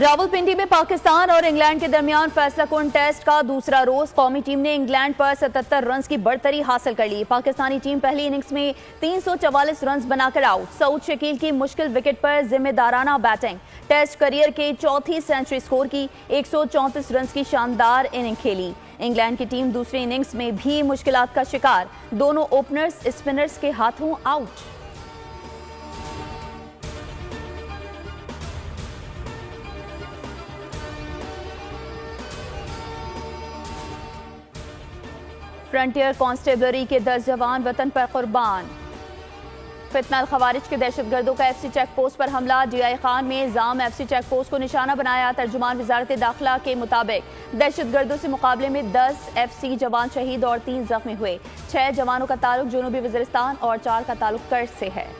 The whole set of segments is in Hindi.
रावलपिंडी में पाकिस्तान और इंग्लैंड के दरमियान फैसलाकुन टेस्ट का दूसरा रोज कौमी टीम ने इंग्लैंड पर 77 रन की बढ़तरी हासिल कर ली। पाकिस्तानी टीम पहली इनिंग्स में 344 रन बनाकर आउट। सऊद शकील की मुश्किल विकेट पर जिम्मेदाराना बैटिंग। टेस्ट करियर के चौथी सेंचुरी स्कोर की 134 रन की शानदार इनिंग खेली। इंग्लैंड की टीम दूसरी इनिंग्स में भी मुश्किलात का शिकार। दोनों ओपनर्स स्पिनर्स के हाथों आउट। फ्रंटियर कांस्टेबलरी के 10 जवान वतन पर कुर्बान। फितना खवारिज के दहशतगर्दों का एफसी चेक पोस्ट पर हमला। डीआई खान में जाम एफसी चेक पोस्ट को निशाना बनाया। तर्जुमान वजारत दाखिला के मुताबिक दहशतगर्दों से मुकाबले में 10 एफसी जवान शहीद और 3 जख्मी हुए। 6 जवानों का ताल्लुक जनूबी वजीरिस्तान और 4 का ताल्लुक कर्ज से है।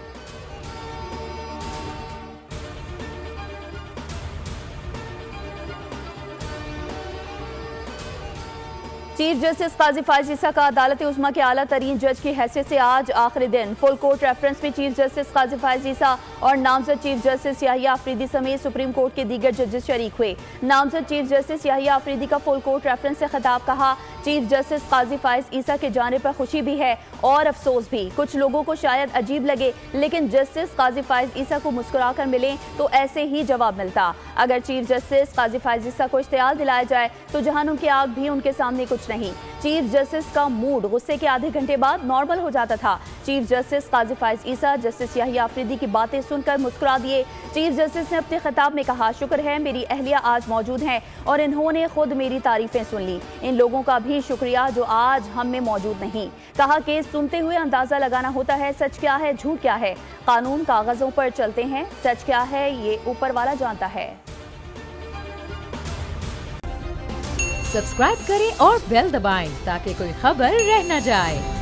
चीफ जस्टिस काजी फायज ईसा का अदालत उज़्मा के आला तरीन जज की हैसियत से आज आखिरी दिन। फुल कोर्ट रेफरेंस में चीफ जस्टिस काजी फायज ईसा और नामजद चीफ जस्टिस याहिया अफरीदी समेत सुप्रीम कोर्ट के दीगर जजेस शरीक हुए। नामजद चीफ जस्टिस याहिया अफरीदी का फुल कोर्ट रेफरेंस से खिताब कहा, चीफ जस्टिस काजी फायज ईसा के जाने पर खुशी भी है और अफसोस भी। कुछ लोगों को शायद अजीब लगे, लेकिन जस्टिस काजी फायज ईसा को मुस्कुरा कर मिले तो ऐसे ही जवाब मिलता। अगर चीफ जस्टिस काजी फायज ईसा को इश्तियाल दिलाया जाए तो जहन्नुम की आग भी उनके सामने कुछ नहीं। चीफ जस्टिस का मूड गुस्से के आधे घंटे बाद नॉर्मल हो जाता था। चीफ जस्टिस काजी फायज ईसा जस्टिस याहिया अफरीदी की बातें सुनकर मुस्कुरा दिए। चीफ जस्टिस ने अपने खिताब में कहा, शुक्र है मेरी अहलिया आज मौजूद हैं और इन्होंने खुद मेरी तारीफें सुन ली। इन लोगों का भी शुक्रिया जो आज हम में मौजूद नहीं। कहा कि सुनते हुए अंदाजा लगाना होता है सच क्या है झूठ क्या है। कानून कागजों पर चलते हैं, सच क्या है ये ऊपर वाला जानता है। सब्सक्राइब करें और बेल दबाएं ताकि कोई खबर रह न जाए।